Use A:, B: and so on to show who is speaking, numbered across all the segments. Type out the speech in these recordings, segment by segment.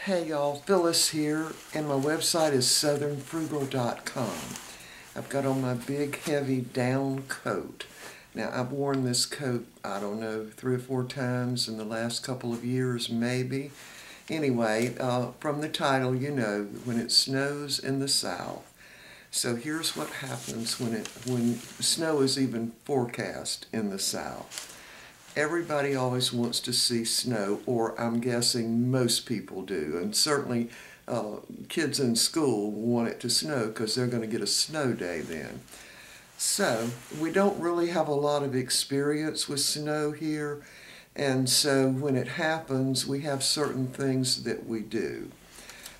A: Hey y'all, Phyllis here, and my website is southernfrugal.com. I've got on my big heavy down coat. Now I've worn this coat, I don't know, 3 or 4 times in the last couple of years maybe. Anyway, from the title you know, when it snows in the south. So here's what happens when snow is even forecast in the south. Everybody always wants to see snow, or I'm guessing most people do, and certainly kids in school want it to snow because they're going to get a snow day then. So we don't really have a lot of experience with snow here, and so when it happens we have certain things that we do.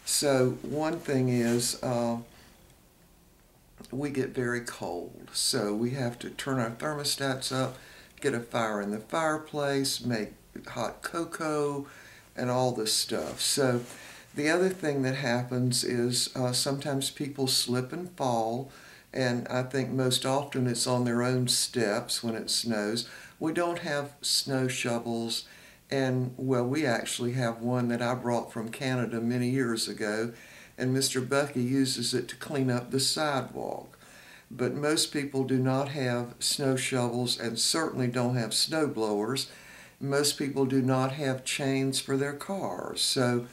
A: So one thing is we get very cold, so we have to turn our thermostats up, get a fire in the fireplace, make hot cocoa, and all this stuff. So the other thing that happens is sometimes people slip and fall, and I think most often it's on their own steps when it snows. We don't have snow shovels, and well, we actually have one that I brought from Canada many years ago, and Mr. Bucky uses it to clean up the sidewalk. But most people do not have snow shovels and certainly don't have snow blowers. Most people do not have chains for their cars. So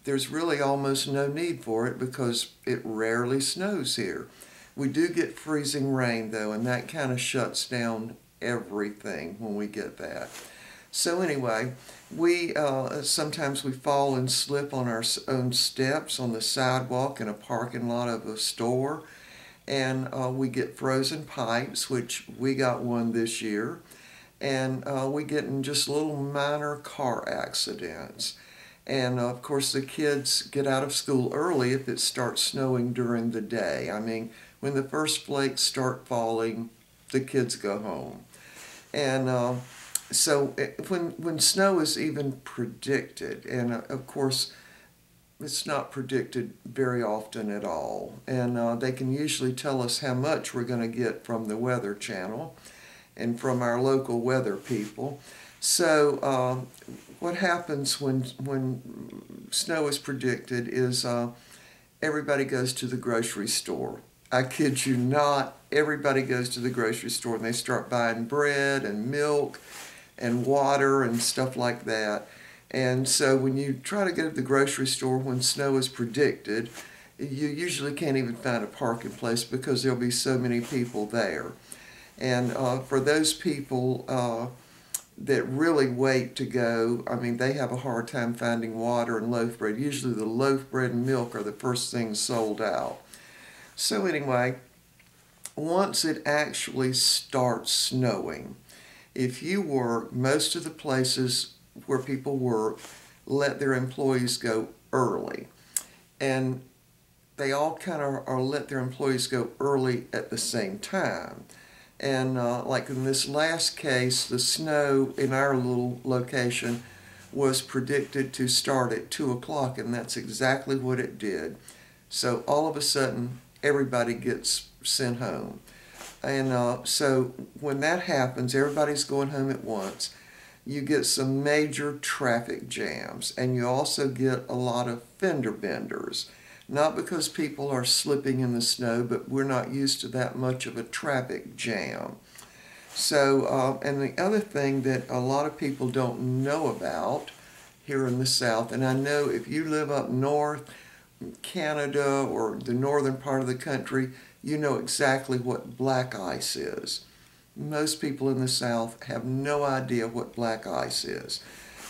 A: there's really almost no need for it because it rarely snows here. We do get freezing rain though, and that kind of shuts down everything when we get that. So anyway, we sometimes we fall and slip on our own steps on the sidewalk in a parking lot of a store. And we get frozen pipes, which we got one this year, and we get in just little minor car accidents. And of course the kids get out of school early if it starts snowing during the day. I mean, when the first flakes start falling, the kids go home. And so when snow is even predicted, and of course it's not predicted very often at all, and they can usually tell us how much we're going to get from the Weather Channel and from our local weather people. So what happens when snow is predicted is everybody goes to the grocery store. I kid you not, everybody goes to the grocery store and they start buying bread and milk and water and stuff like that. And so when you try to go to the grocery store when snow is predicted, you usually can't even find a parking place because there'll be so many people there. And for those people that really wait to go, I mean, they have a hard time finding water and loaf bread. Usually the loaf bread and milk are the first things sold out. So anyway, once it actually starts snowing, if you work, most of the places where people work let their employees go early, and they all kind of are let their employees go early at the same time. And like in this last case, the snow in our little location was predicted to start at 2 o'clock, and that's exactly what it did. So all of a sudden everybody gets sent home. And so when that happens, everybody's going home at once. You get some major traffic jams, and you also get a lot of fender benders. Not because people are slipping in the snow, but we're not used to that much of a traffic jam. So, and the other thing that a lot of people don't know about here in the South, and I know if you live up north, Canada, or the northern part of the country, you know exactly what black ice is. Most people in the South have no idea what black ice is.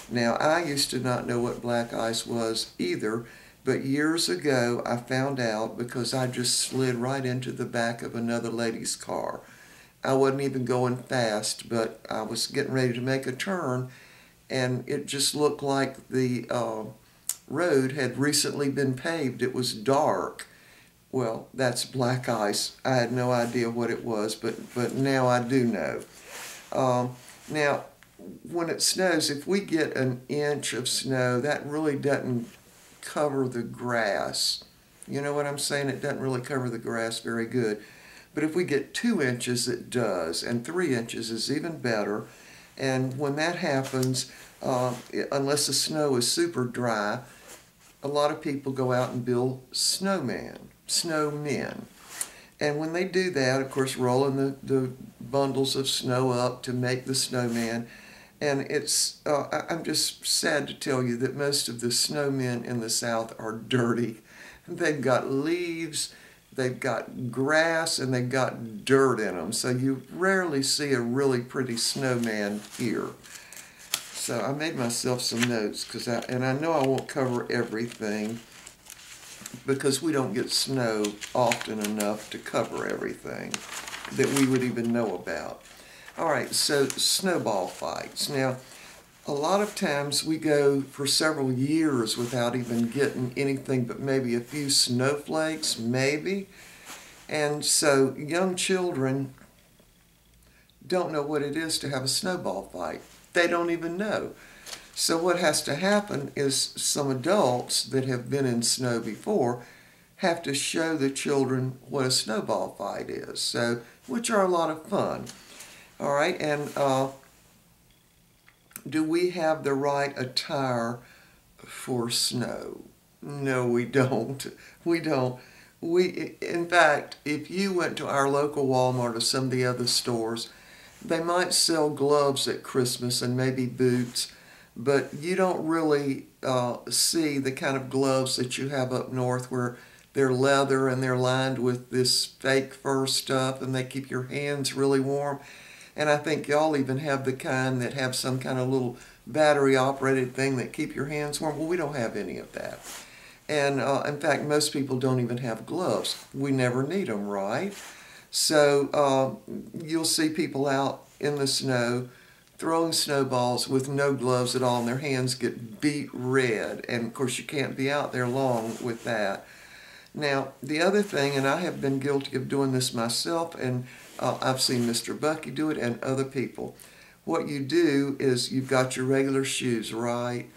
A: Now, I used to not know what black ice was either, but years ago I found out because I just slid right into the back of another lady's car. I wasn't even going fast, but I was getting ready to make a turn, and it just looked like the road had recently been paved. It was dark. Well, that's black ice. I had no idea what it was, but now I do know. Now, when it snows, if we get an inch of snow, that really doesn't cover the grass. You know what I'm saying? It doesn't really cover the grass very good. But if we get 2 inches, it does, and 3 inches is even better. And when that happens, unless the snow is super dry, a lot of people go out and build snowmen. And when they do that, of course, rolling the bundles of snow up to make the snowman. And I'm just sad to tell you that most of the snowmen in the South are dirty. They've got leaves, they've got grass, and they've got dirt in them. So you rarely see a really pretty snowman here. So I made myself some notes, and I know I won't cover everything because we don't get snow often enough to cover everything that we would even know about. All right, so snowball fights. Now, a lot of times we go for several years without even getting anything but maybe a few snowflakes, maybe. And so young children don't know what it is to have a snowball fight. They don't even know. So what has to happen is some adults that have been in snow before have to show the children what a snowball fight is, so which are a lot of fun. All right, and do we have the right attire for snow? No, we don't. We don't. In fact, if you went to our local Walmart or some of the other stores, they might sell gloves at Christmas and maybe boots, but you don't really see the kind of gloves that you have up north where they're leather and they're lined with this fake fur stuff and they keep your hands really warm. And I think y'all even have the kind that have some kind of little battery operated thing that keep your hands warm. Well, we don't have any of that. And in fact, most people don't even have gloves. We never need them, right? So you'll see people out in the snow throwing snowballs with no gloves at all, and their hands get beet red. And of course, you can't be out there long with that. Now, the other thing, and I have been guilty of doing this myself, and I've seen Mr. Bucky do it and other people. What you do is you've got your regular shoes, right?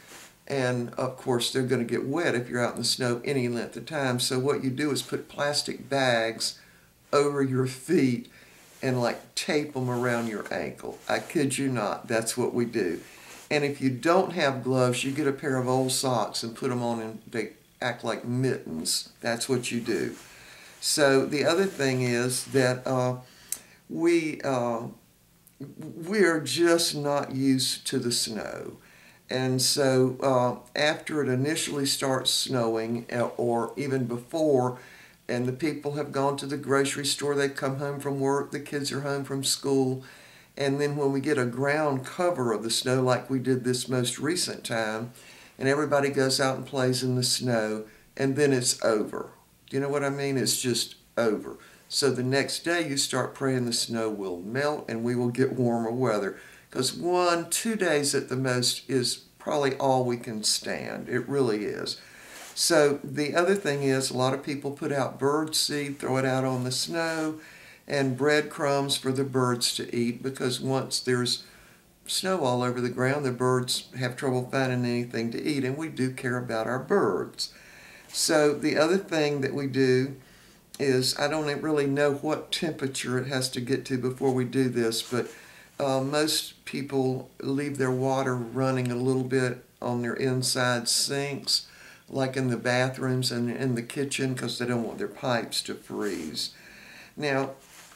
A: And of course, they're going to get wet if you're out in the snow any length of time. So what you do is put plastic bags over your feet and like tape them around your ankle. I kid you not, that's what we do. And if you don't have gloves, you get a pair of old socks and put them on and they act like mittens. That's what you do. So the other thing is that we are just not used to the snow. And so after it initially starts snowing, or even before, and the people have gone to the grocery store, they've come home from work, the kids are home from school, and then when we get a ground cover of the snow like we did this most recent time, and everybody goes out and plays in the snow, and then it's over. You know what I mean? It's just over. So the next day you start praying the snow will melt and we will get warmer weather. Because 1-2 days at the most is probably all we can stand. It really is. So the other thing is a lot of people put out bird seed, throw it out on the snow, and breadcrumbs for the birds to eat, because once there's snow all over the ground, the birds have trouble finding anything to eat, and we do care about our birds. So the other thing that we do is, I don't really know what temperature it has to get to before we do this, but most people leave their water running a little bit on their inside sinks, like in the bathrooms and in the kitchen, because they don't want their pipes to freeze. Now,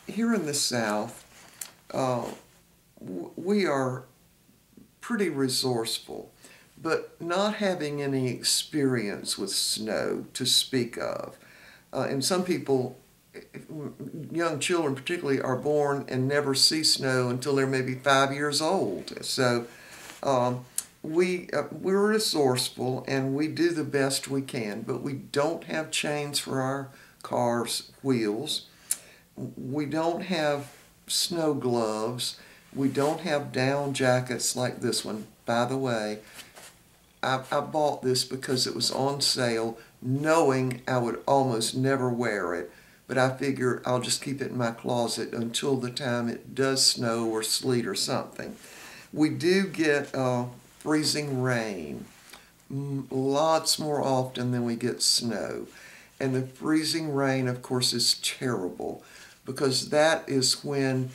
A: here in the South, we are pretty resourceful, but not having any experience with snow to speak of. And some people, young children particularly, are born and never see snow until they're maybe 5 years old. So we're resourceful and we do the best we can, but we don't have chains for our cars' wheels. We don't have snow gloves. We don't have down jackets like this one. By the way, I bought this because it was on sale, knowing I would almost never wear it, but I figure I'll just keep it in my closet until the time it does snow or sleet or something. We do get freezing rain lots more often than we get snow. And the freezing rain, of course, is terrible, because that is when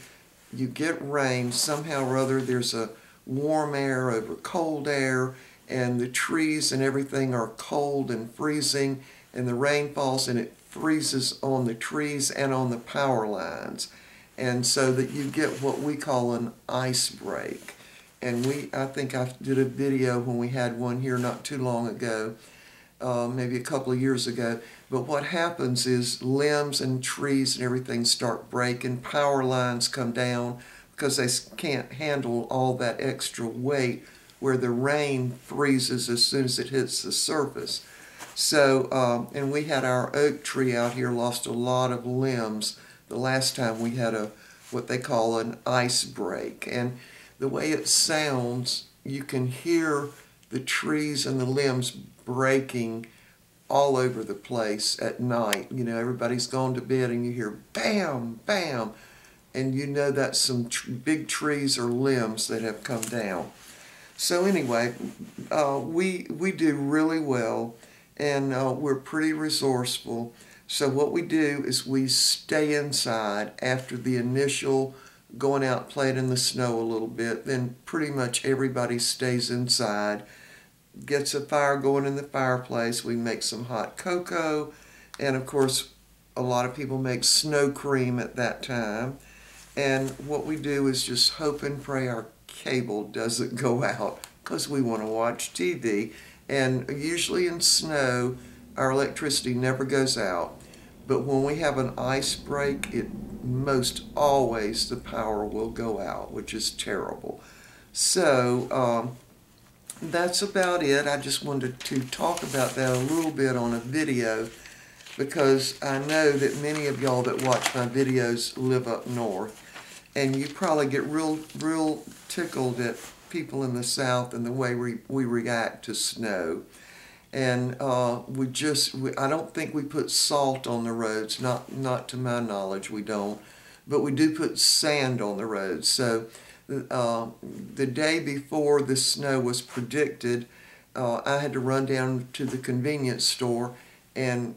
A: you get rain, somehow or other there's a warm air over cold air, and the trees and everything are cold and freezing, and the rain falls and it freezes on the trees and on the power lines, and so that you get what we call an ice break. And I think I did a video when we had one here not too long ago, maybe a couple of years ago. But what happens is limbs and trees and everything start breaking, power lines come down because they can't handle all that extra weight where the rain freezes as soon as it hits the surface. So, and we had our oak tree out here, lost a lot of limbs the last time we had what they call an ice break. And the way it sounds, you can hear the trees and the limbs breaking all over the place at night. You know, everybody's gone to bed and you hear bam, bam, and you know that's some big trees or limbs that have come down. So anyway, we do really well, and we're pretty resourceful. So what we do is we stay inside after the initial going out playing in the snow a little bit. Then pretty much everybody stays inside, gets a fire going in the fireplace. We make some hot cocoa, and of course a lot of people make snow cream at that time. And what we do is just hope and pray our cable doesn't go out, because we want to watch TV. And usually in snow our electricity never goes out, but when we have an ice break, most always the power will go out, which is terrible. So that's about it. I just wanted to talk about that a little bit on a video, because I know that many of y'all that watch my videos live up north, and you probably get real tickled at people in the South and the way we react to snow. And I don't think we put salt on the roads, not to my knowledge we don't, but we do put sand on the roads. So the day before the snow was predicted, I had to run down to the convenience store, and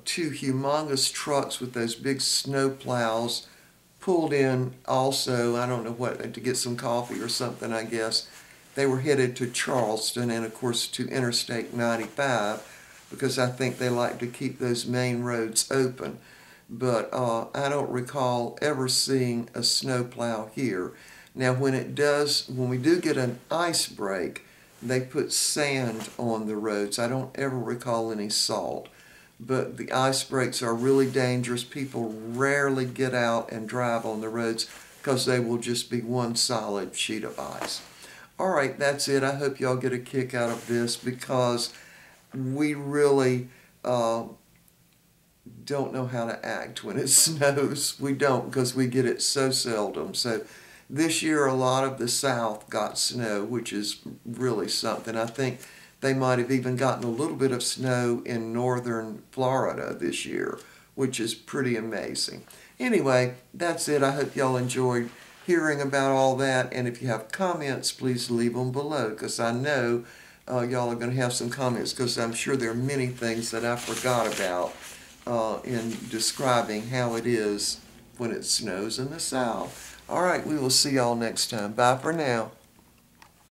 A: two humongous trucks with those big snow plows pulled in also, I don't know what, to get some coffee or something, I guess. They were headed to Charleston and, of course, to Interstate 95, because I think they like to keep those main roads open. But I don't recall ever seeing a snowplow here. Now, when we do get an ice break, they put sand on the roads. I don't ever recall any salt. But the ice breaks are really dangerous. People rarely get out and drive on the roads because they will just be one solid sheet of ice. All right, that's it. I hope y'all get a kick out of this, because we really don't know how to act when it snows. We don't, because we get it so seldom. So this year a lot of the South got snow, which is really something. I think they might have even gotten a little bit of snow in northern Florida this year, which is pretty amazing. Anyway, that's it. I hope y'all enjoyed hearing about all that, and if you have comments, please leave them below, because I know y'all are going to have some comments, because I'm sure there are many things that I forgot about in describing how it is when it snows in the South. All right, we will see y'all next time. Bye for now.